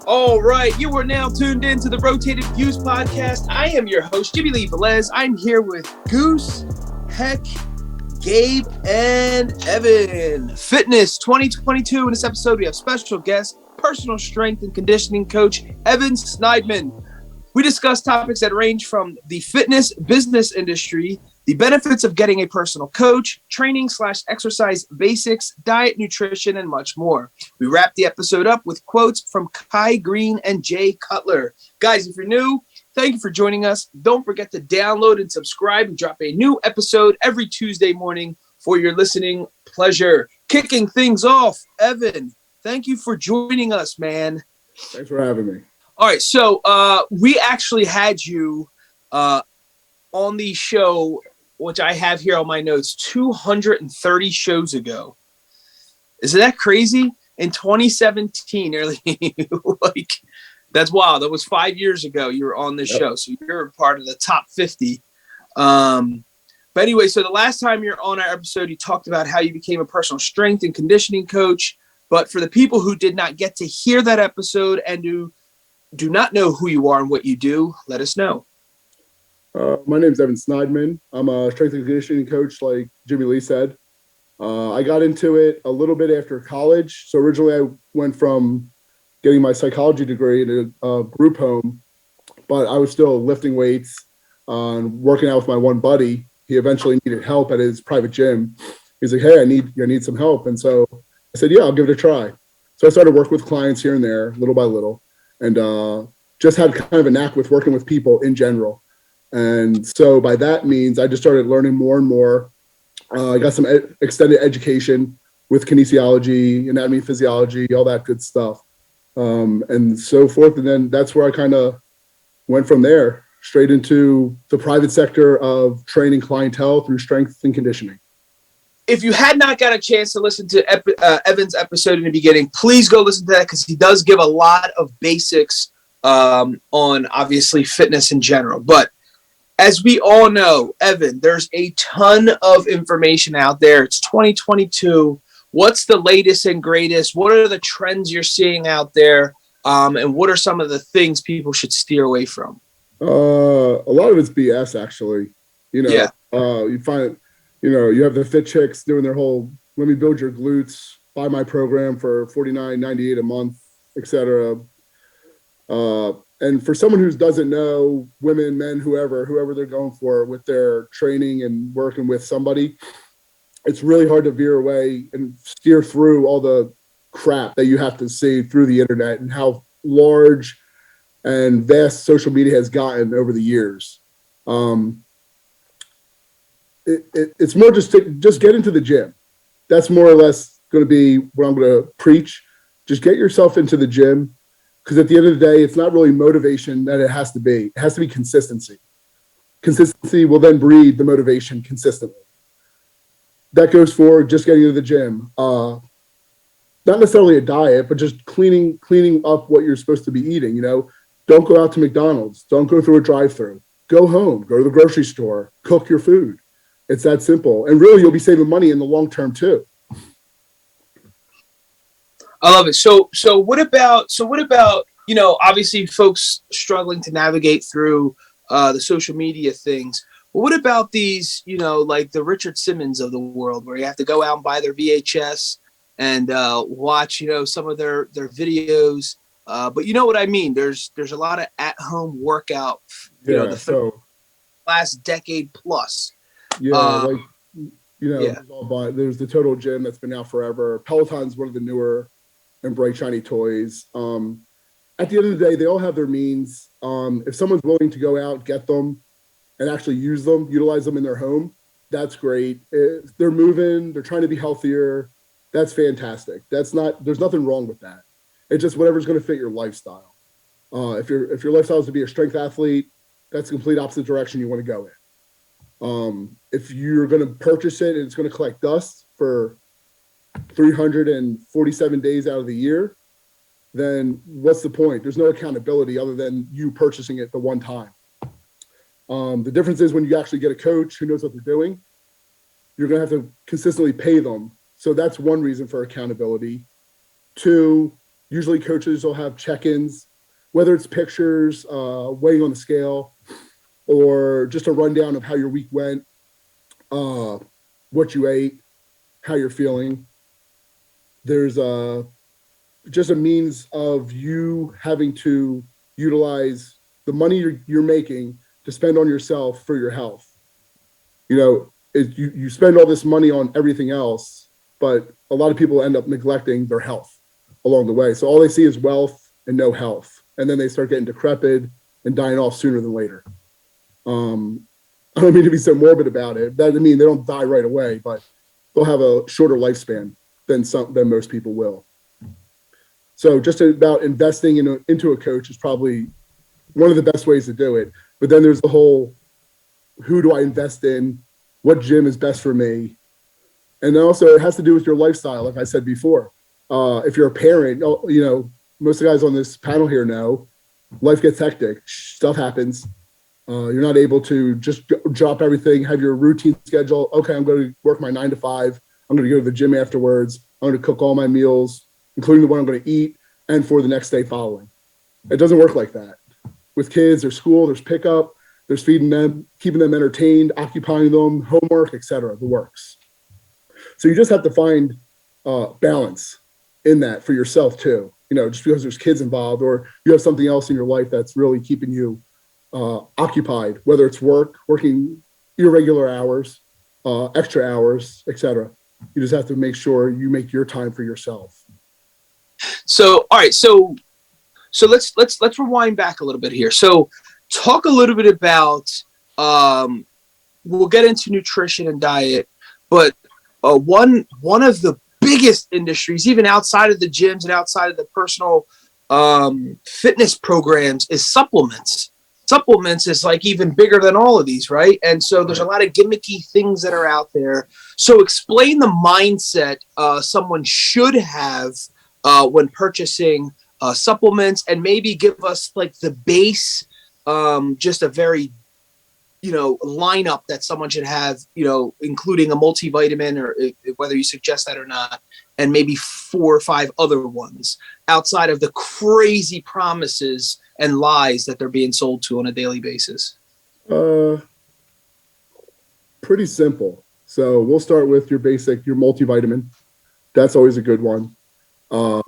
All right, you are now tuned in to the Rotated Views podcast. I am your host, Jimmylee Velez. I'm here with Goose, Heck, Gabe, and Evan. Fitness 2022. In this episode, we have special guest, personal strength and conditioning coach, Evan Snydman. We discuss topics that range from the fitness business industry, the benefits of getting a personal coach, training/exercise basics, diet, nutrition, and much more. We wrap the episode up with quotes from Kai Greene and Jay Cutler. Guys, if you're new, thank you for joining us. Don't forget to download and subscribe. We drop a new episode every Tuesday morning for your listening pleasure. Kicking things off, Evan, thank you for joining us, man. Thanks for having me. All right, so we actually had you on the show, which I have here on my notes, 230 shows ago. Isn't that crazy? In 2017, like, that's wild. That was 5 years ago you were on this show, so you're a part of the top 50. But anyway, so the last time you're on our episode, you talked about how you became a personal strength and conditioning coach. But for the people who did not get to hear that episode and who do not know who you are and what you do, let us know. My name is Evan Snydman. I'm a strength and conditioning coach, like Jimmylee said. I got into it a little bit after college. So originally I went from getting my psychology degree in a group home, but I was still lifting weights and working out with my one buddy. He eventually needed help at his private gym. He's like, hey, I need some help. And so I said, yeah, I'll give it a try. So I started working with clients here and there, little by little, and just had kind of a knack with working with people in general. And so by that means, I just started learning more and more. I got some extended education with kinesiology, anatomy, physiology, all that good stuff, and so forth. And then that's where I kind of went from there, straight into the private sector of training clientele through strength and conditioning. If you had not got a chance to listen to Evan's episode in the beginning, please go listen to that because he does give a lot of basics on obviously fitness in general. But as we all know, Evan, there's a ton of information out there. It's 2022. What's the latest and greatest? What are the trends you're seeing out there? And what are some of the things people should steer away from? A lot of it's BS, actually. You find, you have the fit chicks doing their whole, let me build your glutes, buy my program for $49.98 a month, etc. And for someone who doesn't know, women, men, whoever they're going for with their training and working with somebody, it's really hard to veer away and steer through all the crap that you have to see through the internet and how large and vast social media has gotten over the years. It's more just get into the gym. That's more or less going to be what I'm going to preach. Just get yourself into the gym. Because at the end of the day, it's not really motivation that it has to be. It has to be consistency. Consistency will then breed the motivation consistently. That goes for just getting into the gym. Not necessarily a diet, but just cleaning up what you're supposed to be eating. Don't go out to McDonald's. Don't go through a drive-thru. Go home. Go to the grocery store. Cook your food. It's that simple. And really, you'll be saving money in the long term too. I love it. So what about, obviously folks struggling to navigate through the social media things. But what about these, like the Richard Simmons of the world, where you have to go out and buy their VHS and watch, some of their videos. But you know what I mean? There's a lot of at-home workout, last decade plus. Yeah, there's the Total Gym that's been out forever. Peloton's one of the newer and bright, shiny toys. At the end of the day, they all have their means. If someone's willing to go out, get them, and actually use them, utilize them in their home, that's great. If they're moving, they're trying to be healthier, that's fantastic. There's nothing wrong with that. It's just whatever's going to fit your lifestyle. If your lifestyle is to be a strength athlete, that's the complete opposite direction you want to go in. If you're going to purchase it and it's going to collect dust for 347 days out of the year, then what's the point? There's no accountability other than you purchasing it the one time. The difference is when you actually get a coach who knows what they're doing, you're going to have to consistently pay them So that's one reason for accountability. Two, usually coaches will have check-ins, whether it's pictures, weighing on the scale, or just a rundown of how your week went, what you ate, how you're feeling. There's just a means of you having to utilize the money you're making to spend on yourself for your health. You spend all this money on everything else, but a lot of people end up neglecting their health along the way. So all they see is wealth and no health. And then they start getting decrepit and dying off sooner than later. I don't mean to be so morbid about it. That doesn't mean they don't die right away, but they'll have a shorter lifespan than most people will. So just about investing into a coach is probably one of the best ways to do it. But then there's the whole, who do I invest in? What gym is best for me? And also it has to do with your lifestyle, like I said before. If you're a parent, most of the guys on this panel here know life gets hectic. Stuff happens. You're not able to just drop everything, have your routine schedule. Okay, I'm going to work my 9 to 5. I'm going to go to the gym afterwards. I'm going to cook all my meals, including the one I'm going to eat, and for the next day following. It doesn't work like that. With kids, there's school, there's pickup, there's feeding them, keeping them entertained, occupying them, homework, etc. The works. So you just have to find balance in that for yourself too. Just because there's kids involved or you have something else in your life that's really keeping you occupied, whether it's working irregular hours, extra hours, etc. You just have to make sure you make your time for yourself. So, all right. So let's rewind back a little bit here. So talk a little bit about, we'll get into nutrition and diet, but one of the biggest industries, even outside of the gyms and outside of the personal fitness programs, is supplements. Supplements is like even bigger than all of these, right? And so there's a lot of gimmicky things that are out there. So explain the mindset someone should have when purchasing supplements, and maybe give us like the base, just a very lineup that someone should have, including a multivitamin, or whether you suggest that or not, and maybe 4 or 5 other ones outside of the crazy promises and lies that they're being sold to on a daily basis. Pretty simple. So we'll start with your multivitamin. That's always a good one. And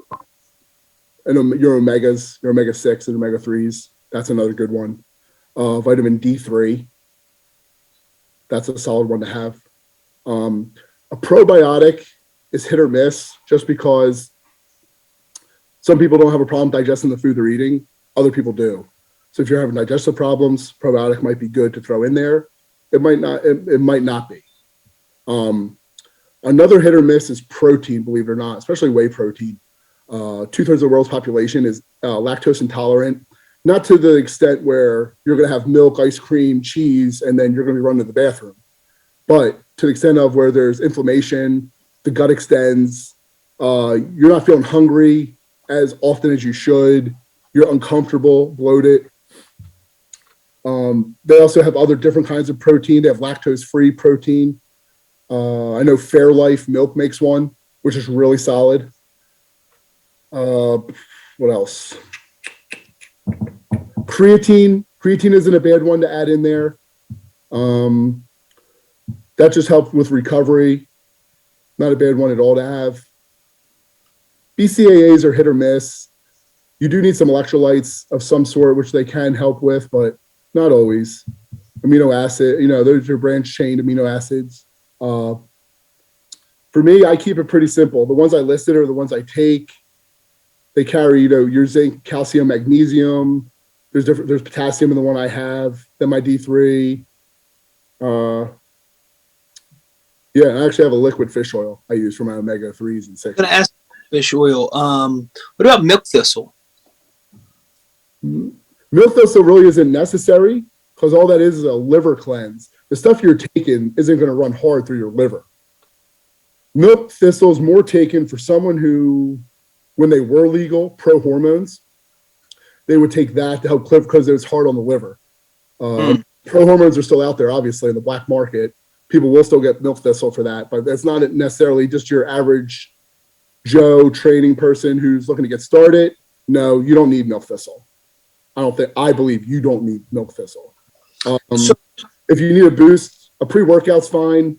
your omegas, your omega-6 and omega-3s. That's another good one. Vitamin D3. That's a solid one to have. A probiotic is hit or miss just because some people don't have a problem digesting the food they're eating. Other people do. So if you're having digestive problems, probiotic might be good to throw in there. It might not. It might not be. Another hit or miss is protein, believe it or not, especially whey protein. 2/3 of the world's population is lactose intolerant. Not to the extent where you're going to have milk, ice cream, cheese, and then you're going to be running to the bathroom. But to the extent of where there's inflammation, the gut extends, you're not feeling hungry as often as you should, you're uncomfortable, bloated. They also have other different kinds of protein. They have lactose-free protein. I know Fairlife milk makes one, which is really solid. What else? Creatine isn't a bad one to add in there. That just helps with recovery. Not a bad one at all to have. BCAAs are hit or miss. You do need some electrolytes of some sort, which they can help with, but not always. Amino acid, those are branch chain amino acids. For me, I keep it pretty simple. The ones I listed are the ones I take. They carry, your zinc, calcium, magnesium. There's potassium in the one I have, then my D3. I actually have a liquid fish oil I use for my omega-3s and 6s. I'm going to ask fish oil. What about milk thistle? Milk thistle really isn't necessary because all that is a liver cleanse. The stuff you're taking isn't going to run hard through your liver. Milk thistle is more taken for someone who, when they were legal, pro-hormones, they would take that to help clear because it was hard on the liver. Pro-hormones are still out there, obviously, in the black market, people will still get milk thistle for that, but that's not necessarily just your average Joe training person who's looking to get started. No, you don't need milk thistle. I believe you don't need milk thistle. If you need a boost, a pre-workout's fine,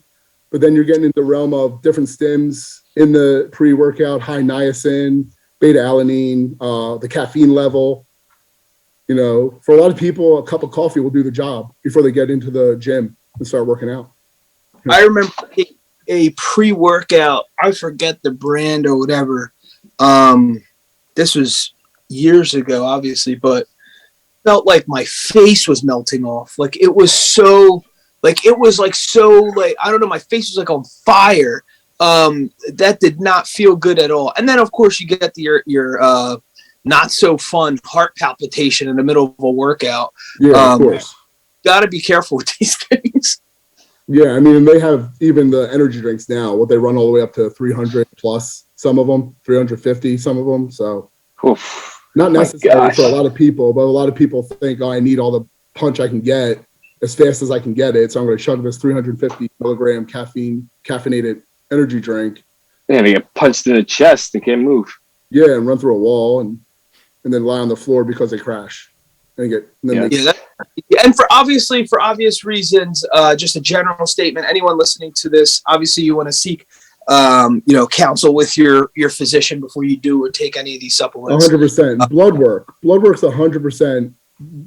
but then you're getting into the realm of different stims in the pre-workout, high niacin, beta-alanine, the caffeine level. You know, for a lot of people, a cup of coffee will do the job before they get into the gym and start working out. I remember a pre-workout, I forget the brand or whatever. This was years ago, obviously, but felt like my face was melting off. Like it was so, I don't know, my face was like on fire. That did not feel good at all. And then of course you get your not so fun heart palpitation in the middle of a workout. Yeah, of course. Got to be careful with these things. Yeah, I mean, they have even the energy drinks now. What they run all the way up to 300 plus, some of them 350, some of them. So not necessary for a lot of people, but a lot of people think, oh, I need all the punch I can get as fast as I can get it. So I'm going to chug this 350 milligram caffeinated energy drink. Yeah, they get punched in the chest. They can't move. Yeah, and run through a wall and then lie on the floor because they crash. And for obvious reasons, just a general statement. Anyone listening to this, obviously, you want to seek, counsel with your physician before you do or take any of these supplements. 100%. Blood work's 100%.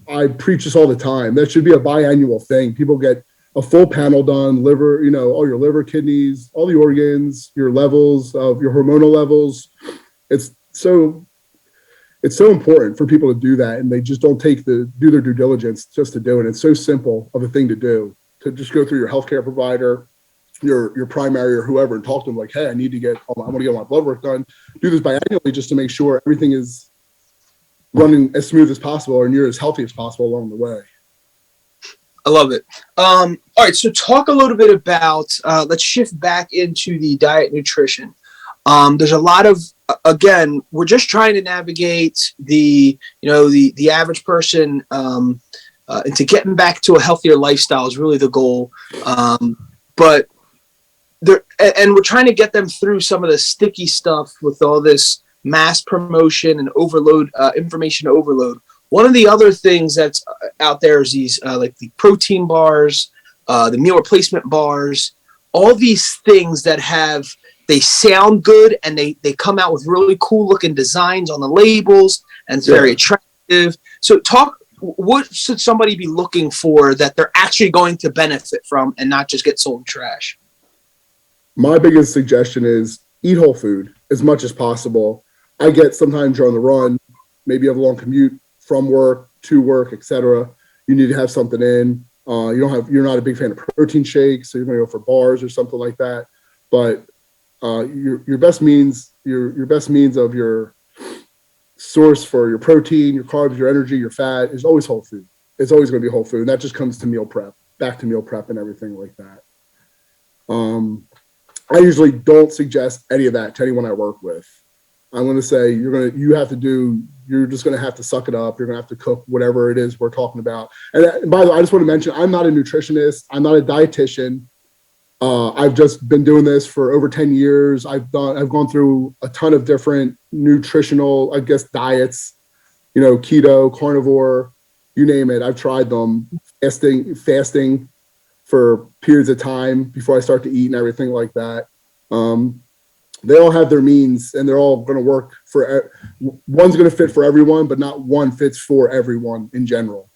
I preach this all the time. That should be a biannual thing. People get a full panel done, liver, all your liver, kidneys, all the organs, your levels of your hormonal levels. It's so important for people to do that, and they just don't do their due diligence just to do it. It's so simple of a thing to do, to just go through your healthcare provider, your primary or whoever, and talk to them like, hey, I want to get my blood work done. Do this biannually just to make sure everything is running as smooth as possible and you're as healthy as possible along the way. I love it. All right, so talk a little bit about, let's shift back into the diet nutrition. There's a lot of, again, we're just trying to navigate the average person into getting back to a healthier lifestyle is really the goal. But we're trying to get them through some of the sticky stuff with all this mass promotion and overload, information overload. One of the other things that's out there is these like the protein bars, the meal replacement bars, all these things that they sound good and they come out with really cool looking designs on the labels and it's very attractive. So what should somebody be looking for that they're actually going to benefit from and not just get sold trash? My biggest suggestion is eat whole food as much as possible. I get sometimes you're on the run, maybe you have a long commute from work to work, etc. You need to have something in. You're not a big fan of protein shakes, so you're going to go for bars or something like that. But your best means of your source for your protein, your carbs, your energy, your fat is always whole food. It's always going to be whole food, and that just comes to back to meal prep and everything like that. I usually don't suggest any of that to anyone I work with. I'm going to say you're just going to have to suck it up. You're going to have to cook whatever it is we're talking about. And by the way, I just want to mention, I'm not a nutritionist. I'm not a dietitian. I've just been doing this for over 10 years. I've gone through a ton of different nutritional, diets, keto, carnivore, you name it. I've tried them, fasting for periods of time before I start to eat and everything like that. They all have their means and they're all going to work one's going to fit for everyone, but not one fits for everyone in general.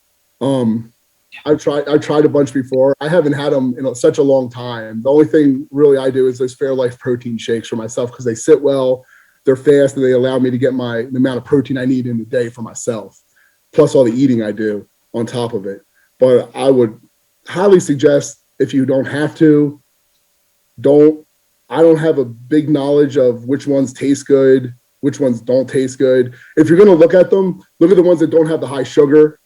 I've tried a bunch before. I haven't had them in such a long time. The only thing really I do is those Fairlife protein shakes for myself because they sit well, they're fast, and they allow me to get the amount of protein I need in a day for myself, plus all the eating I do on top of it. But I would highly suggest, if you don't have to, I don't have a big knowledge of which ones taste good, which ones don't taste good. If you're going to look at them, look at the ones that don't have the high sugar.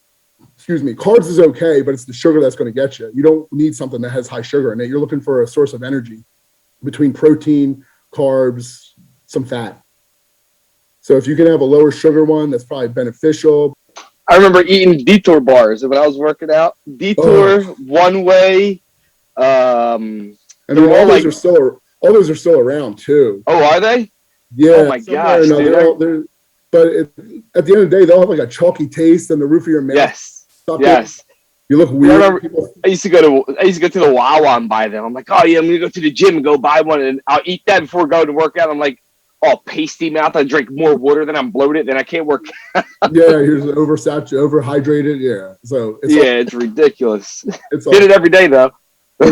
Carbs is okay, but it's the sugar that's going to get you. You don't need something that has high sugar in it. You're looking for a source of energy between protein, carbs, some fat. So if you can have a lower sugar one, that's probably beneficial. I remember eating Detour bars when I was working out. Detour, One Way, I mean, all those are still around too. Oh, are they? Yeah. Oh my gosh, dude. But at the end of the day, they'll have like a chalky taste on the roof of your mouth. Yes. You look weird. I used to go to the Wawa and buy them. I'm like, oh yeah, I'm gonna go to the gym and go buy one, and I'll eat that before going to work out. I'm like, all pasty mouth. I drink more water than I'm bloated, then I can't work. Yeah, you're overhydrated. Yeah, so it's ridiculous. It's Did it every day though.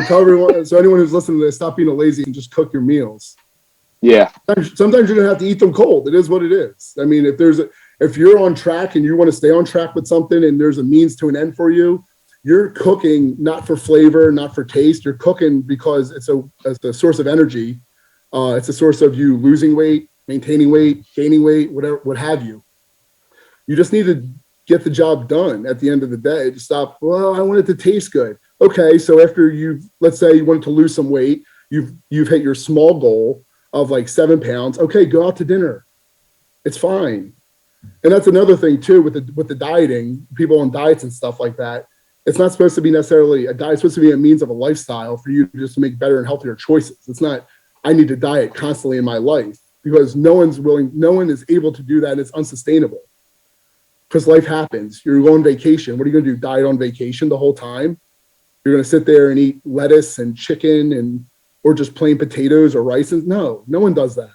Tell everyone. So anyone who's listening to this, stop being lazy and just cook your meals. Yeah. Sometimes you're gonna have to eat them cold. It is what it is. I mean, if you're on track and you want to stay on track with something, and there's a means to an end for you, you're cooking not for flavor, not for taste. You're cooking because it's a source of energy. It's a source of you losing weight, maintaining weight, gaining weight, whatever, what have you. You just need to get the job done at the end of the day. Just stop. Well, I want it to taste good. Okay, so after let's say you wanted to lose some weight, you've hit your small goal of like 7 pounds. Okay, go out to dinner. It's fine. And that's another thing too with the dieting, people on diets and stuff like that. It's not supposed to be necessarily a diet. It's supposed to be a means of a lifestyle for you just to make better and healthier choices. It's not, I need to diet constantly in my life, because no one is able to do that. And it's unsustainable because life happens. You're going on vacation. What are you going to do? Diet on vacation the whole time? You're going to sit there and eat lettuce and chicken or just plain potatoes or rice? No one does that.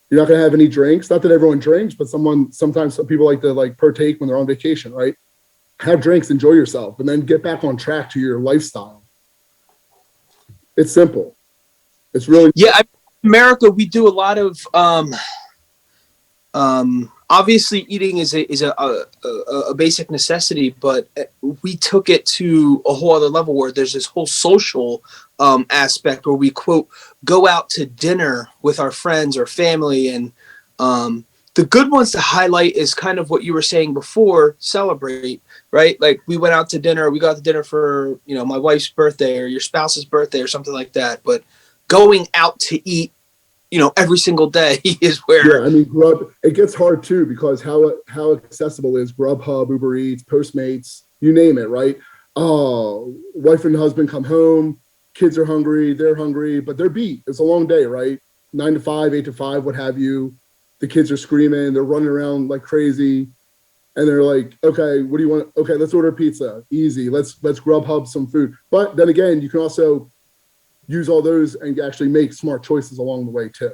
You're not going to have any drinks. Not that everyone drinks, but sometimes some people like to partake when they're on vacation, right? Have drinks, enjoy yourself, and then get back on track to your lifestyle. It's simple. It's really in America. We do a lot of obviously eating is a basic necessity, but we took it to a whole other level where there's this whole social aspect where we quote go out to dinner with our friends or family, and the good ones to highlight is kind of what you were saying before, celebrate, right? Like we went out to dinner, we got to dinner for, my wife's birthday or your spouse's birthday or something like that. But going out to eat, every single day is where. Yeah, I mean, Grub, it gets hard too, because how accessible is Grubhub, Uber Eats, Postmates, you name it, right? Oh, wife and husband come home, kids are hungry, they're hungry, but they're beat. It's a long day, right? 9 to 5, 8 to 5, what have you. The kids are screaming, they're running around like crazy. And they're like, okay, what do you want? Okay, let's order pizza. Easy. Let's Grubhub some food. But then again, you can also use all those and actually make smart choices along the way too.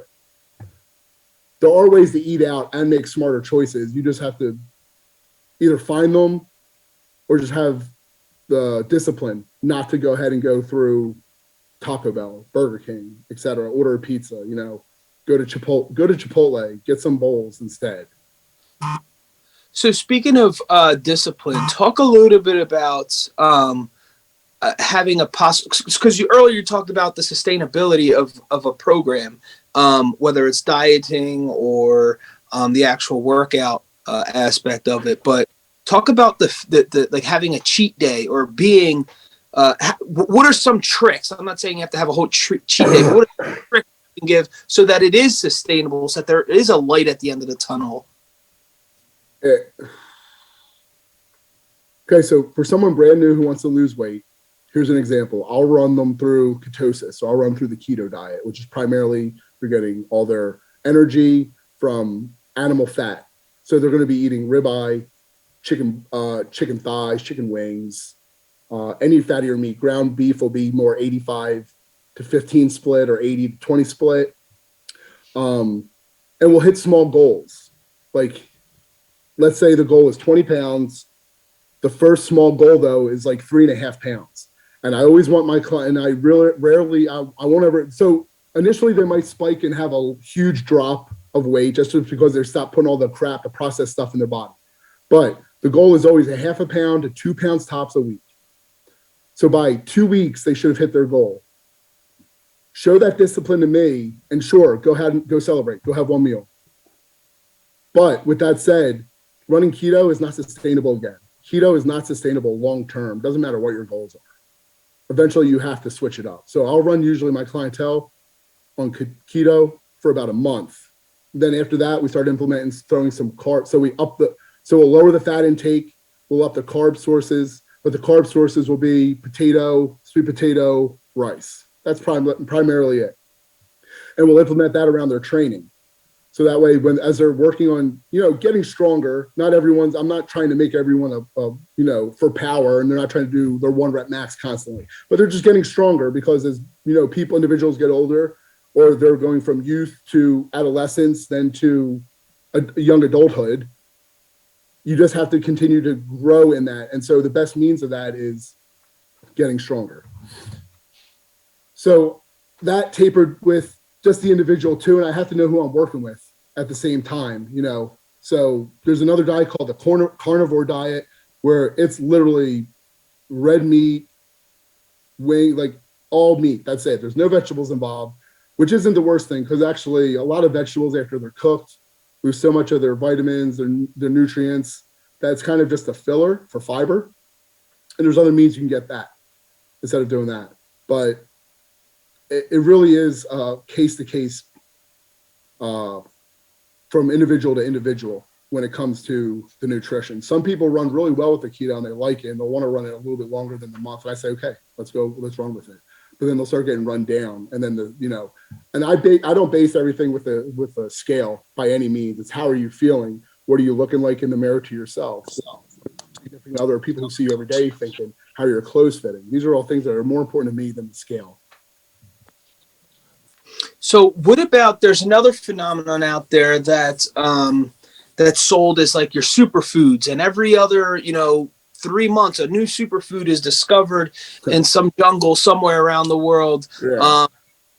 There are ways to eat out and make smarter choices. You just have to either find them or just have the discipline not to go ahead and go through Taco Bell, Burger King, etc. Order a pizza, go to Chipotle, get some bowls instead. So speaking of discipline, talk a little bit about having a possible, because you talked about the sustainability of a program, whether it's dieting or the actual workout aspect of it. But talk about the like having a cheat day or being. What are some tricks? I'm not saying you have to have a whole cheat day. But what are some tricks you can give so that it is sustainable, so that there is a light at the end of the tunnel? Okay, so for someone brand new who wants to lose weight, here's an example. I'll run them through ketosis. So I'll run through the keto diet, which is primarily they're getting all their energy from animal fat. So they're going to be eating ribeye, chicken thighs, chicken wings, any fattier meat. Ground beef will be more 85 to 15 split or 80 to 20 split. And we'll hit small goals. Like, let's say the goal is 20 pounds. The first small goal, though, is like 3.5 pounds. And I always want my client, and I won't ever. So initially, they might spike and have a huge drop of weight just because they stop putting all the processed stuff in their body. But the goal is always 0.5 pound to 2 pounds tops a week. So by 2 weeks, they should have hit their goal. Show that discipline to me, and sure, go ahead and go celebrate. Go have one meal. But with that said, running keto is not sustainable again. Keto is not sustainable long-term. Doesn't matter what your goals are. Eventually, you have to switch it up. So I'll run usually my clientele on keto for about a month. Then after that, we start throwing some carbs. So we'll lower the fat intake. We'll up the carb sources. but the carb sources will be potato, sweet potato, rice. That's primarily it. And we'll implement that around their training. So that way, as they're working on, getting stronger, I'm not trying to make everyone for power, and they're not trying to do their 1 rep max constantly, but they're just getting stronger because as, individuals get older, or they're going from youth to adolescence, then to a young adulthood, you just have to continue to grow in that. And so the best means of that is getting stronger. So that tapered with just the individual too, and I have to know who I'm working with at the same time, So there's another diet called the carnivore diet, where it's literally red meat, wing, like all meat. That's it. There's no vegetables involved, which isn't the worst thing, because actually a lot of vegetables, after they're cooked, lose so much of their vitamins, their nutrients, that's kind of just a filler for fiber. And there's other means you can get that instead of doing that. But it really is case to case from individual to individual when it comes to the nutrition. Some people run really well with the keto and they like it and they'll want to run it a little bit longer than the month. And I say, okay, let's run with it. But then they'll start getting run down. And then and I don't base everything with a scale by any means. It's how are you feeling? What are you looking like in the mirror to yourself? Significant other people who see you every day thinking, how are your clothes fitting? These are all things that are more important to me than the scale. So what about, there's another phenomenon out there that's sold as like your superfoods, and every other, 3 months, a new superfood is discovered in some jungle somewhere around the world. Yeah.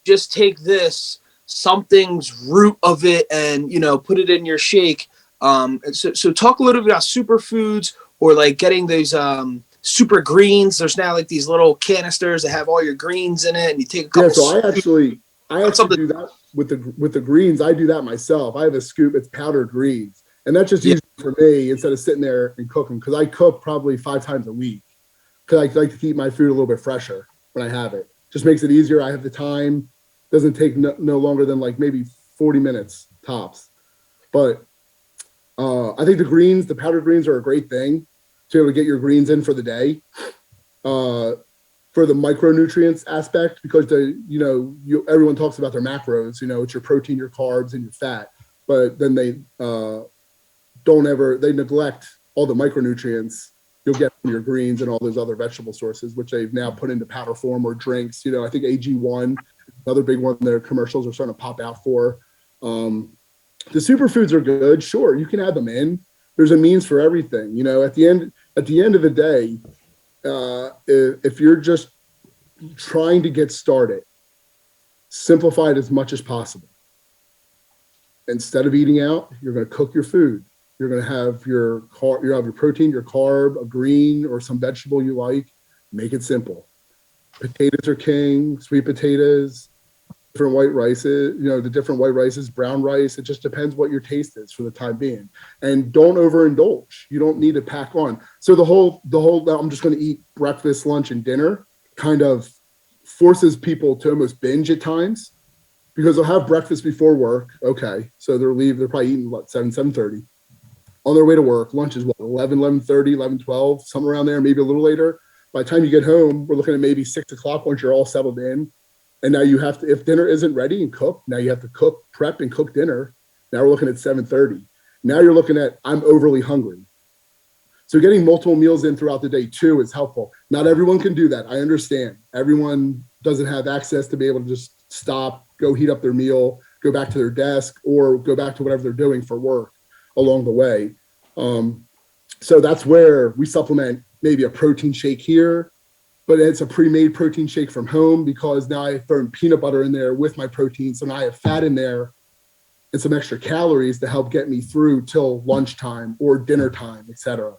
Just take this, something's root of it, and, put it in your shake. So talk a little bit about superfoods, or like getting those super greens. There's now like these little canisters that have all your greens in it, and you take a couple. Yeah, so I actually do that with the greens. I do that myself. I have a scoop. It's powdered greens, and that's just easy for me instead of sitting there and cooking, because I cook probably 5 times a week because I like to keep my food a little bit fresher when I have it. Just makes it easier. I have the time. Doesn't take no longer than like maybe 40 minutes tops. But I think the powdered greens are a great thing to be able to get your greens in for the day. For the micronutrients aspect, because everyone talks about their macros, it's your protein, your carbs, and your fat, but then they neglect all the micronutrients you'll get from your greens and all those other vegetable sources, which they've now put into powder form or drinks. I think AG1, another big one, their commercials are starting to pop out for. The superfoods are good. Sure, you can add them in. There's a means for everything. At the end of the day, if you're just trying to get started, simplify it as much as possible. Instead of eating out, you're going to cook your food. You're going to have your protein, your carb, a green or some vegetable you like. Make it simple. Potatoes are king, sweet potatoes, different white rices, the different white rices, brown rice. It just depends what your taste is for the time being. And don't overindulge. You don't need to pack on. So the whole I'm just going to eat breakfast, lunch, and dinner kind of forces people to almost binge at times, because they'll have breakfast before work. Okay. So they're probably eating 7:30 on their way to work. Lunch is 11:30, 11:12, somewhere around there, maybe a little later. By the time you get home, we're looking at maybe 6 o'clock once you're all settled in. And now you have to, if dinner isn't ready and cooked, now you have to prep and cook dinner. Now we're looking at 7:30. Now you're looking at, I'm overly hungry. So getting multiple meals in throughout the day too is helpful. Not everyone can do that. I understand. Everyone doesn't have access to be able to just stop, go heat up their meal, go back to their desk, or go back to whatever they're doing for work along the way. So that's where we supplement maybe a protein shake here, but it's a pre-made protein shake from home, because now I throw peanut butter in there with my protein. So now I have fat in there and some extra calories to help get me through till lunchtime or dinner time, et cetera,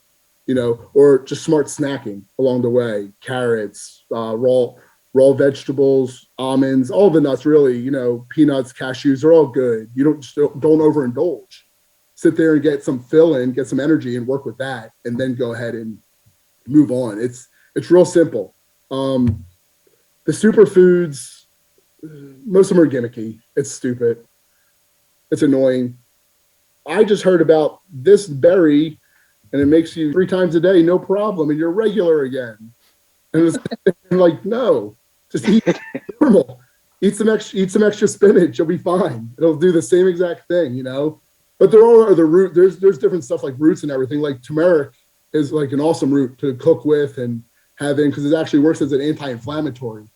or just smart snacking along the way. Carrots, raw vegetables, almonds, all the nuts, really, peanuts, cashews, they're all good. You don't overindulge. Sit there and get some fill in, get some energy and work with that, and then go ahead and move on. It's real simple. The superfoods, most of them are gimmicky. It's stupid. It's annoying. I just heard about this berry and it makes you 3 times a day, no problem, and you're regular again. And it's like, no, just eat normal. Eat some extra spinach. You'll be fine. It'll do the same exact thing, you know. But there are the root. There's different stuff like roots and everything. Like turmeric is like an awesome root to cook with and have in because it actually works as an anti-inflammatory.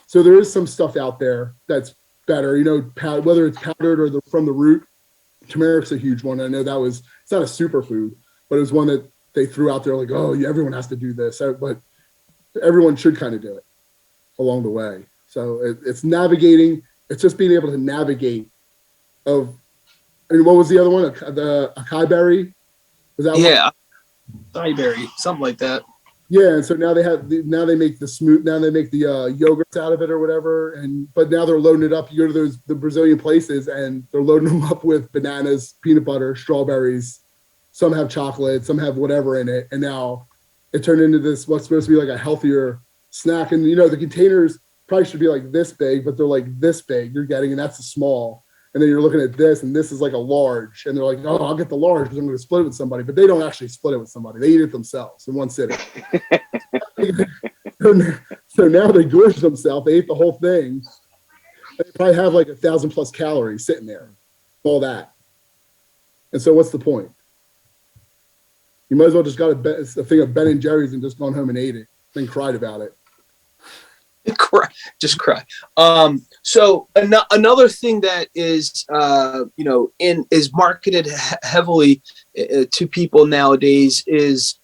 So there is some stuff out there that's better, you know, whether it's powdered or from the root. Turmeric's a huge one. I know it's not a superfood, but it was one that they threw out there like, oh, yeah, everyone has to do this, but everyone should kind of do it along the way. So it's navigating. It's just being able to navigate. What was the other one? The acai berry. Was that one? Acai berry, something like that. Yeah, and so now they make the smooth. Now they make the yogurts out of it or whatever. But now they're loading it up. You go to the Brazilian places and they're loading them up with bananas, peanut butter, strawberries. Some have chocolate, some have whatever in it, and now it turned into this what's supposed to be like a healthier snack. And you know the containers probably should be like this big, but they're like this big. You're getting, and that's a small. And then you're looking at this, and this is like a large. And they're like, oh, I'll get the large because I'm going to split it with somebody. But they don't actually split it with somebody. They eat it themselves in one sitting. So now they gorge themselves. They ate the whole thing. They probably have like 1,000+ calories sitting there, all that. And so what's the point? You might as well just got a thing of Ben & Jerry's and just gone home and ate it, then cried about it. Just cry. So another thing that is, is marketed heavily to people nowadays is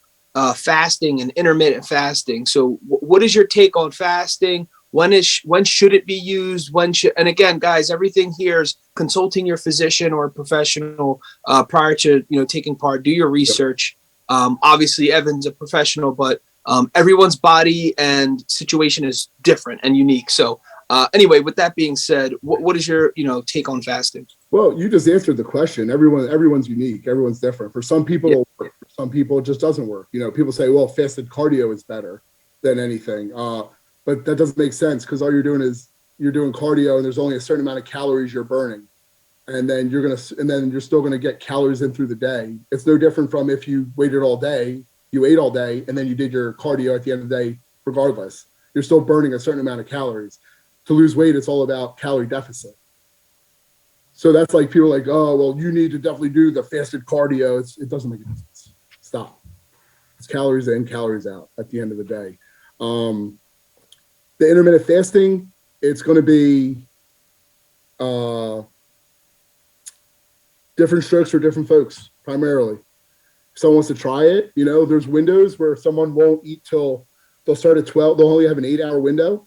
fasting and intermittent fasting. So what is your take on fasting? When should it be used? And again, guys, everything here is consulting your physician or professional prior to, taking part. Do your research. Obviously, Evan's a professional, but everyone's body and situation is different and unique. So anyway, with that being said, what is your, take on fasting? Well, you just answered the question. Everyone's unique. Everyone's different. For some people, it'll work. For some people, it just doesn't work. People say, well, fasted cardio is better than anything. But that doesn't make sense because all you're doing is you're doing cardio and there's only a certain amount of calories you're burning. And then you're still going to get calories in through the day. It's no different from if you waited all day, you ate all day, and then you did your cardio at the end of the day, regardless. You're still burning a certain amount of calories. To lose weight, it's all about calorie deficit. So that's like people are like, oh, well, you need to definitely do the fasted cardio. It doesn't make a difference. Stop. It's calories in, calories out at the end of the day. The intermittent fasting, it's going to be different strokes for different folks, primarily. If someone wants to try it, there's windows where someone won't eat till they'll start at 12. They'll only have an 8-hour window,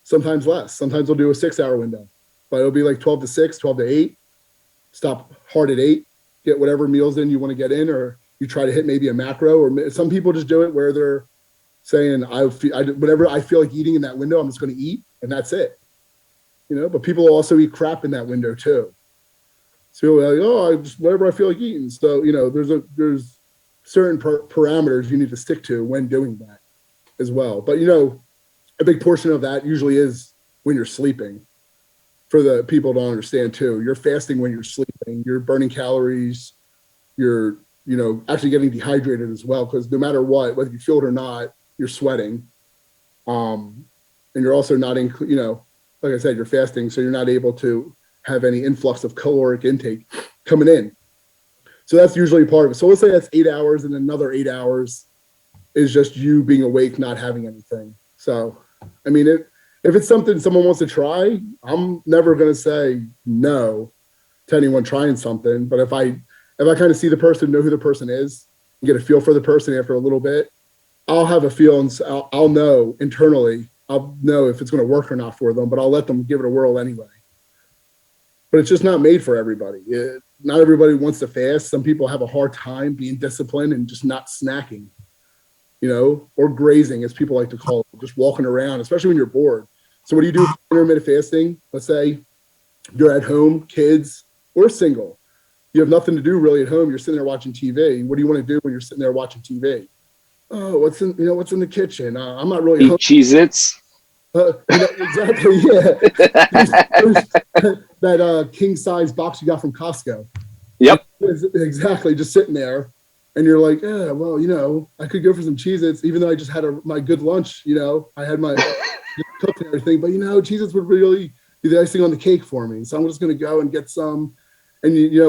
sometimes less. Sometimes they'll do a 6-hour window, but it'll be like 12 to 6, 12 to 8. Stop hard at 8, get whatever meals in you want to get in, or you try to hit maybe a macro, or some people just do it where they're saying, whatever I feel like eating in that window, I'm just going to eat, and that's it. But people also eat crap in that window too. So like, oh, whatever I feel like eating. So, there's certain parameters you need to stick to when doing that as well. But, a big portion of that usually is when you're sleeping. For the people to understand too, you're fasting when you're sleeping, you're burning calories, you're, actually getting dehydrated as well. Because no matter what, whether you feel it or not, you're sweating. And you're also not, like I said, you're fasting. So you're not able to have any influx of caloric intake coming in. So that's usually part of it. So let's say that's 8 hours and another 8 hours is just you being awake, not having anything. So, I mean, if it's something someone wants to try, I'm never going to say no to anyone trying something. But if I kind of see the person, know who the person is, and get a feel for the person after a little bit, I'll have a feel and I'll know internally. I'll know if it's going to work or not for them, but I'll let them give it a whirl anyway. But it's just not made for everybody. Not everybody wants to fast. Some people have a hard time being disciplined and just not snacking, or grazing, as people like to call it, just walking around, especially when you're bored. So what do you do for intermittent fasting? Let's say you're at home, kids, or single. You have nothing to do really at home. You're sitting there watching TV. What do you want to do when you're sitting there watching TV? Oh, what's in the kitchen? I'm not really eat Cheez-Its. Exactly, yeah. That king size box you got from Costco. Yep. Exactly, just sitting there. And you're like, yeah, well, I could go for some Cheez-Its, even though I just had my good lunch. I had my cooked and everything, but Cheez-Its would really be the icing on the cake for me. So I'm just going to go and get some. And maybe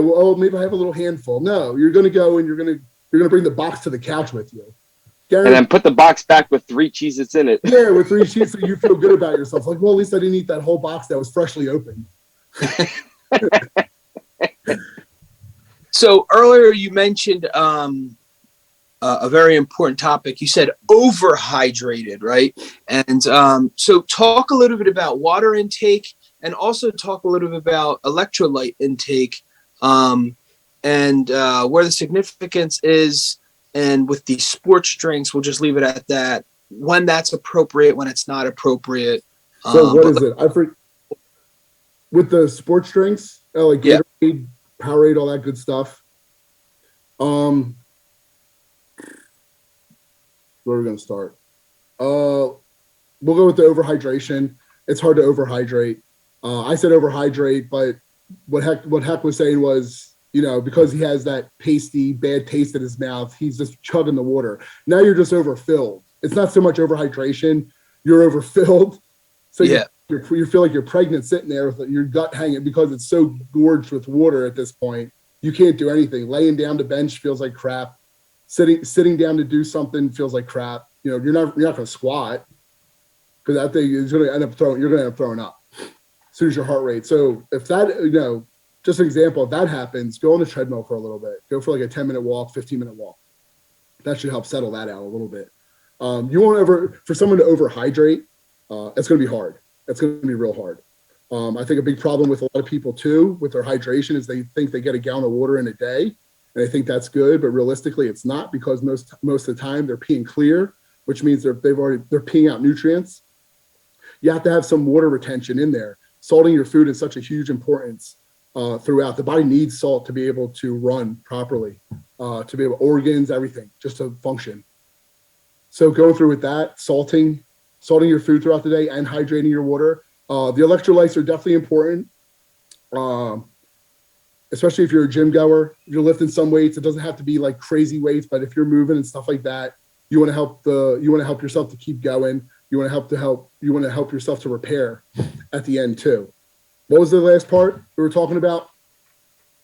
I have a little handful. No, you're going to go and you're going to bring the box to the couch with you. And then put the box back with 3 Cheez-Its in it. Yeah, with 3 Cheez-Its, so you feel good about yourself. Like, well, at least I didn't eat that whole box that was freshly opened. So earlier you mentioned a very important topic. You said overhydrated, right? And so talk a little bit about water intake, and also talk a little bit about electrolyte intake, and where the significance is. And with the sports drinks, we'll just leave it at that. When that's appropriate, when it's not appropriate. So what is it? With the sports drinks, like Gatorade, Powerade, all that good stuff. Where are we going to start? We'll go with the overhydration. It's hard to overhydrate. I said overhydrate, but what Heck was saying was, because he has that pasty, bad taste in his mouth, he's just chugging the water. Now you're just overfilled. It's not so much overhydration. You're overfilled. So you feel like you're pregnant sitting there with your gut hanging because it's so gorged with water at this point. You can't do anything. Laying down to bench feels like crap. Sitting down to do something feels like crap. You're not going to squat because that thing is going to end up throwing up as soon as your heart rate. So if that, just an example, if that happens, go on the treadmill for a little bit. Go for like a 10-minute walk, 15-minute walk. That should help settle that out a little bit. For someone to overhydrate, it's going to be hard. It's going to be real hard. I think a big problem with a lot of people too, with their hydration, is they think they get a gallon of water in a day, and they think that's good, but realistically it's not, because most of the time they're peeing clear, which means they're peeing out nutrients. You have to have some water retention in there. Salting your food is such a huge importance. Throughout. The body needs salt to be able to run properly, to be able organs, everything, just to function. So going through with that, salting your food throughout the day and hydrating your water. The electrolytes are definitely important, especially if you're a gym goer. If you're lifting some weights, it doesn't have to be like crazy weights, but if you're moving and stuff like that, you want to help yourself to keep going. You want to help yourself to repair at the end too. What was the last part we were talking about?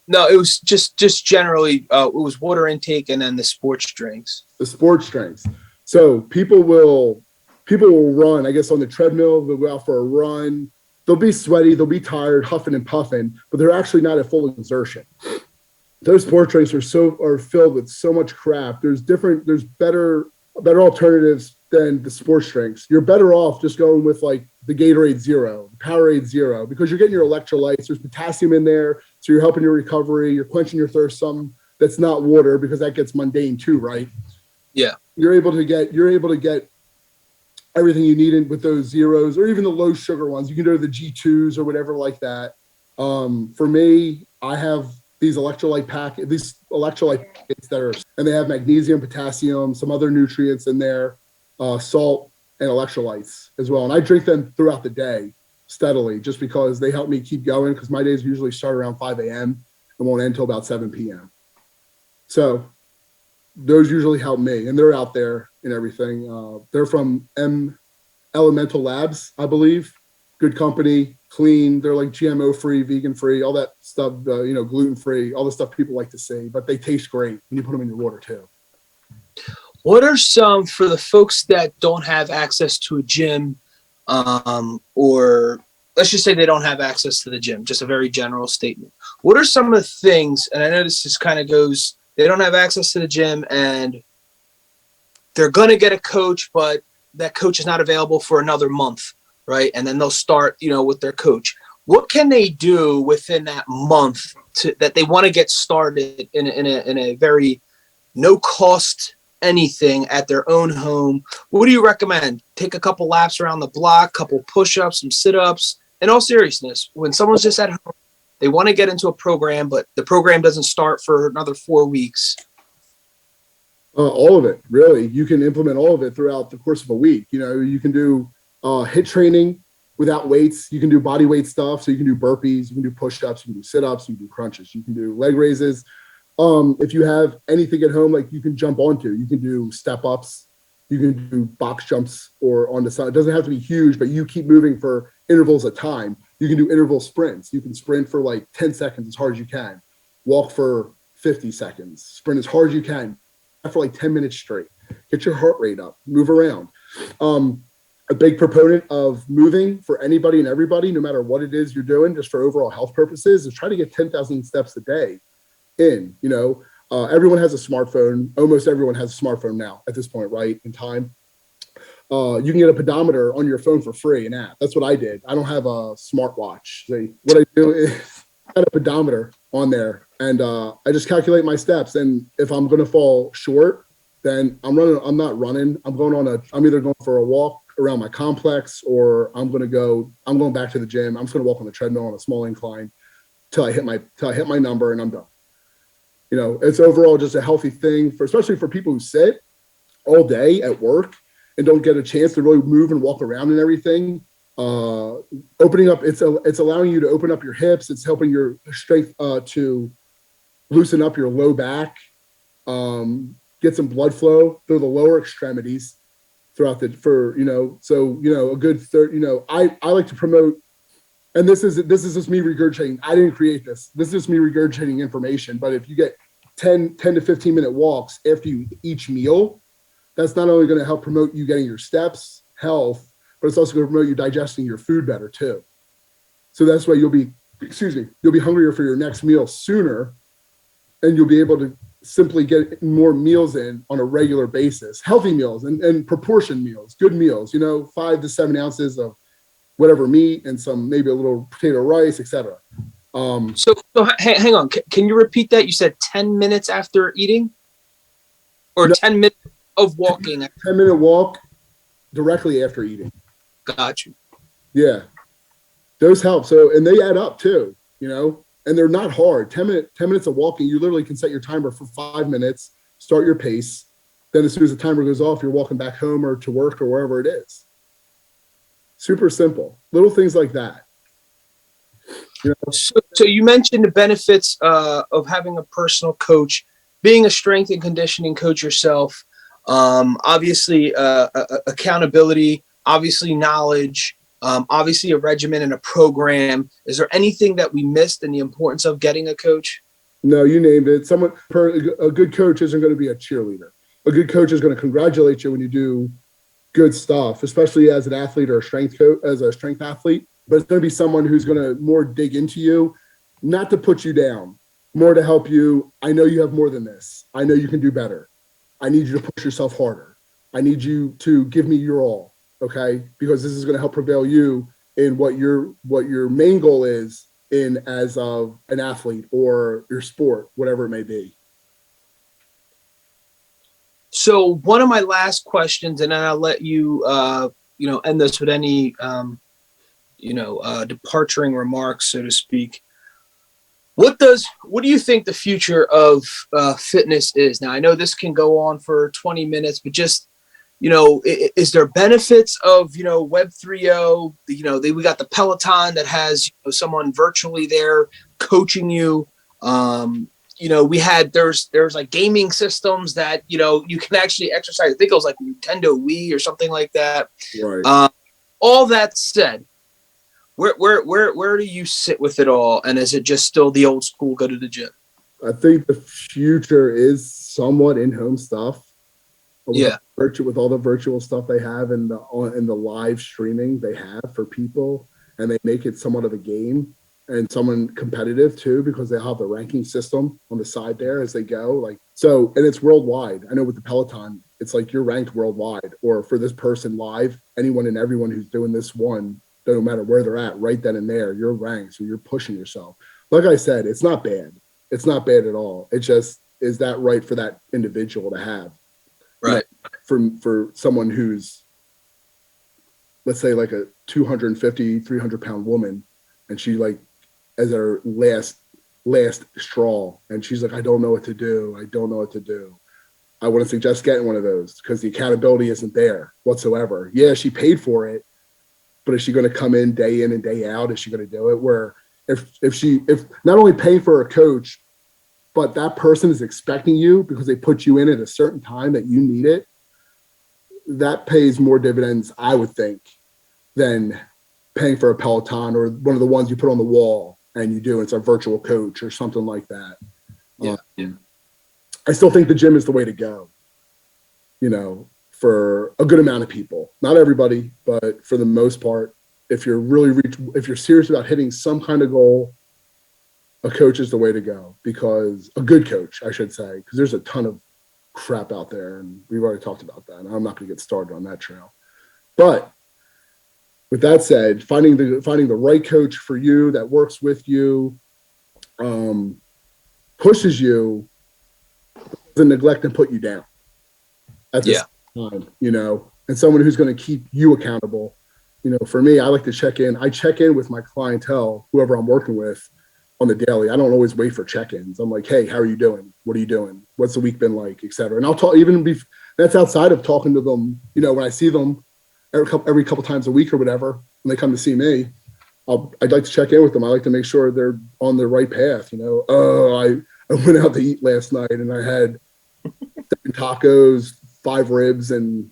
No, it was just generally, it was water intake and then the sports drinks. The sports drinks. So people will run, I guess, on the treadmill. They'll go out for a run. They'll be sweaty. They'll be tired, huffing and puffing, but they're actually not at full exertion. Those sports drinks are filled with so much crap. There's better alternatives than the sports drinks. You're better off just going with like the Gatorade Zero, Powerade Zero, because you're getting your electrolytes. There's potassium in there, so you're helping your recovery. You're quenching your thirst. Something that's not water, because that gets mundane too, right? Yeah. You're able to get everything you need in with those zeros, or even the low sugar ones. You can go to the G2s or whatever like that. For me, I have these electrolyte packets and they have magnesium, potassium, some other nutrients in there, salt, and electrolytes as well. And I drink them throughout the day steadily, just because they help me keep going, because my days usually start around 5 a.m. and won't end until about 7 p.m. So those usually help me, and they're out there and everything. They're from Elemental Labs, I believe. Good company, clean. They're like GMO-free, vegan-free, all that stuff, gluten-free, all the stuff people like to see. But they taste great when you put them in your water too. What are some, for the folks that don't have access to a gym, or let's just say they don't have access to the gym, just a very general statement. What are some of the things, and I know this just kind of goes, they don't have access to the gym and they're going to get a coach, but that coach is not available for another month, right? And then they'll start, with their coach. What can they do within that month that they want to get started in a very no cost anything at their own home? What do you recommend? Take a couple laps around the block, couple push-ups, some sit-ups. In all seriousness, when someone's just at home, they want to get into a program, but the program doesn't start for another 4 weeks. All of it, really. You can implement all of it throughout the course of a week. You can do HIIT training without weights. You can do body weight stuff. So you can do burpees, you can do push-ups, you can do sit-ups, you can do crunches, you can do leg raises. If you have anything at home, like you can jump onto, you can do step ups, you can do box jumps or on the side. It doesn't have to be huge, but you keep moving for intervals of time. You can do interval sprints. You can sprint for like 10 seconds as hard as you can, walk for 50 seconds, sprint as hard as you can for like 10 minutes straight. Get your heart rate up, move around. A big proponent of moving for anybody and everybody, no matter what it is you're doing, just for overall health purposes, is try to get 10,000 steps a day in. Everyone has a smartphone. Almost everyone has a smartphone now at this point, right, in time. You can get a pedometer on your phone for free, an app. That's what I did. I don't have a smartwatch. What I do is I got a pedometer on there, and I just calculate my steps. And if I'm going to fall short, then I'm not running. I'm either going for a walk around my complex, or I'm going back to the gym. I'm just going to walk on the treadmill on a small incline till I hit my number, and I'm done. It's overall just a healthy thing especially for people who sit all day at work and don't get a chance to really move and walk around and everything. Opening up, it's allowing you to open up your hips. It's helping your strength to loosen up your low back, get some blood flow through the lower extremities throughout a good third. I like to promote. And this is just me regurgitating. I didn't create this. This is just me regurgitating information. But if you get 10 to 15 minute walks after each meal, that's not only going to help promote you getting your steps, health, but it's also going to promote you digesting your food better too. So that's why you'll be hungrier for your next meal sooner, and you'll be able to simply get more meals in on a regular basis, healthy meals and proportion meals, good meals, 5 to 7 ounces of whatever meat and some, maybe a little potato rice, etc. So hang on. Can you repeat that? You said 10 minutes after eating, or 10 minutes of walking? 10-minute walk directly after eating. Got you. Yeah, those help. So, and they add up too, and they're not hard. 10 minutes of walking, you literally can set your timer for 5 minutes, start your pace. Then as soon as the timer goes off, you're walking back home or to work or wherever it is. Super simple, little things like that. So you mentioned the benefits of having a personal coach, being a strength and conditioning coach yourself. Obviously, accountability, obviously knowledge, obviously a regimen and a program. Is there anything that we missed in the importance of getting a coach? No, you named it. A good coach isn't going to be a cheerleader. A good coach is going to congratulate you when you do good stuff, especially as an athlete or a strength coach, as a strength athlete. But it's going to be someone who's going to more dig into you, not to put you down, more to help you. I know you have more than this. I know you can do better. I need you to push yourself harder. I need you to give me your all, okay? Because this is going to help prevail you in what your main goal is as an athlete or your sport, whatever it may be. So one of my last questions, and then I'll let you, end this with any, departuring remarks, so to speak. What do you think the future of fitness is? Now, I know this can go on for 20 minutes, but just, is there benefits of, Web 3.0? We got the Peloton that has someone virtually there coaching you. There's like gaming systems that, you can actually exercise. I think it was like Nintendo Wii or something like that. Right. All that said, where do you sit with it all? And is it just still the old school, go to the gym? I think the future is somewhat in-home stuff. Yeah. With all the virtual stuff they have and the live streaming they have for people, and they make it somewhat of a game and someone competitive too, because they have the ranking system on the side there as they go. And it's worldwide. I know with the Peloton, it's like you're ranked worldwide, or for this person live, anyone and everyone who's doing this one, no matter where they're at, right then and there, you're ranked. So you're pushing yourself. Like I said, it's not bad. It's not bad at all. It just, is that right for that individual to have? Right. For someone who's, let's say, like a 250, 300 pound woman, and she as her last straw, and she's like, I don't know what to do. I want to suggest getting one of those, because the accountability isn't there whatsoever. Yeah, she paid for it, but is she going to come in and day out? Is she going to do it? Where if not only paying for a coach, but that person is expecting you because they put you in at a certain time that you need it, that pays more dividends, I would think, than paying for a Peloton or one of the ones you put on the wall and you do. It's a virtual coach or something like that. Yeah. I still think the gym is the way to go, for a good amount of people. Not everybody, but for the most part, if you're serious about hitting some kind of goal, a coach is the way to go. Because a good coach, I should say, because there's a ton of crap out there, and we've already talked about that, and I'm not going to get started on that trail. But with that said, finding the right coach for you that works with you, pushes you, doesn't neglect and put you down at this time, and someone who's going to keep you accountable. For me, I like to check in. I check in with my clientele, whoever I'm working with, on the daily. I don't always wait for check-ins. I'm like, hey, how are you doing? What are you doing? What's the week been like, et cetera. And I'll talk, that's outside of talking to them, when I see them every couple times a week or whatever, when they come to see me, I'd like to check in with them. I like to make sure they're on the right path. I went out to eat last night and I had 7 tacos, 5 ribs, and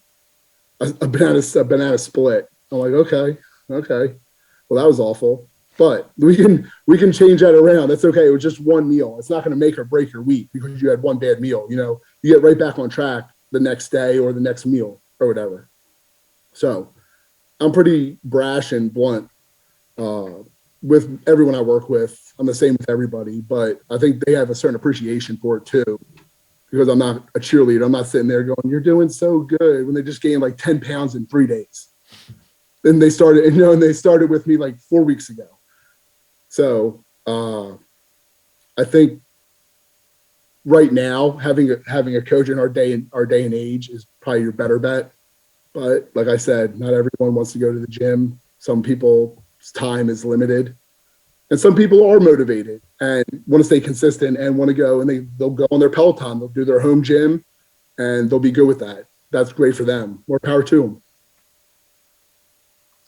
a banana split. I'm like, okay. Well, that was awful. But we can change that around. That's okay. It was just one meal. It's not going to make or break your week because you had one bad meal. You get right back on track the next day or the next meal or whatever. So I'm pretty brash and blunt with everyone I work with. I'm the same with everybody, but I think they have a certain appreciation for it too, because I'm not a cheerleader. I'm not sitting there going, you're doing so good, when they just gained like 10 pounds in 3 days. Then they started, and they started with me like 4 weeks ago. So I think right now having a coach in our day and age is probably your better bet. But like I said, not everyone wants to go to the gym. Some people's time is limited, and some people are motivated and want to stay consistent and want to go, and they'll go on their Peloton. They'll do their home gym, and they'll be good with that. That's great for them. More power to them.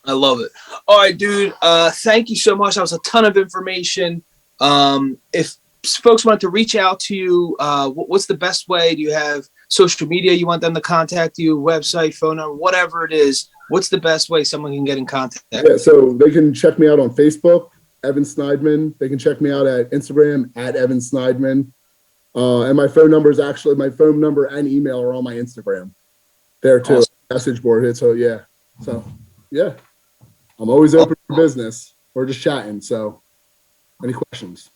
I love it. All right, dude. Thank you so much. That was a ton of information. If folks want to reach out to you, what's the best way? Do you have social media you want them to contact you, website, phone number, whatever it is? What's the best way someone can get in contact? Yeah, so they can check me out on Facebook, Evan Snydman. They can check me out at Instagram at Evan Snydman. And my phone number and email are on my Instagram there too. Awesome. Message board. So yeah. I'm always open for business. We're just chatting. So any questions?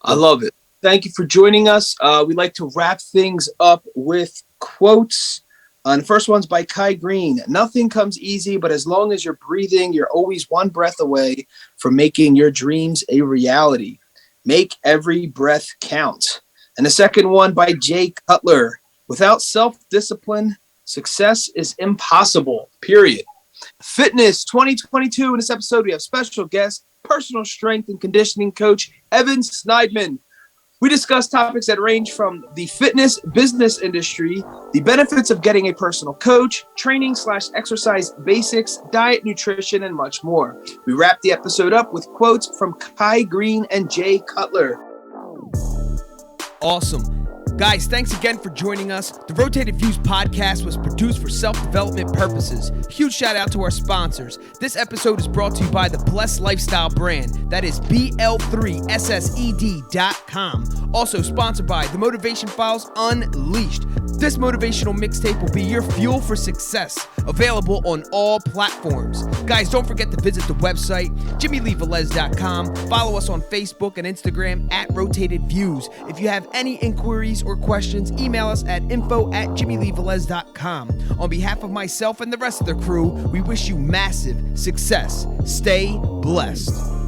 I love it. Thank you for joining us. We like to wrap things up with quotes. The first one's by Kai Greene. Nothing comes easy, but as long as you're breathing, you're always one breath away from making your dreams a reality. Make every breath count. And the second one by Jay Cutler. Without self-discipline, success is impossible, period. Fitness 2022. In this episode, we have special guest, personal strength and conditioning coach, Evan Snydman. We discuss topics that range from the fitness business industry, the benefits of getting a personal coach, training/exercise basics, diet, nutrition, and much more. We wrap the episode up with quotes from Kai Greene and Jay Cutler. Awesome. Guys, thanks again for joining us. The Rotated Views podcast was produced for self-development purposes. Huge shout out to our sponsors. This episode is brought to you by the Blessed Lifestyle brand. That is BL3SSED.com. Also sponsored by The Motivation Files Unleashed. This motivational mixtape will be your fuel for success. Available on all platforms. Guys, don't forget to visit the website, JimmyleeVelez.com. Follow us on Facebook and Instagram at Rotated Views. If you have any inquiries or questions, email us at info@JimmyleeVelez.com. On behalf of myself and the rest of the crew, we wish you massive success. Stay blessed.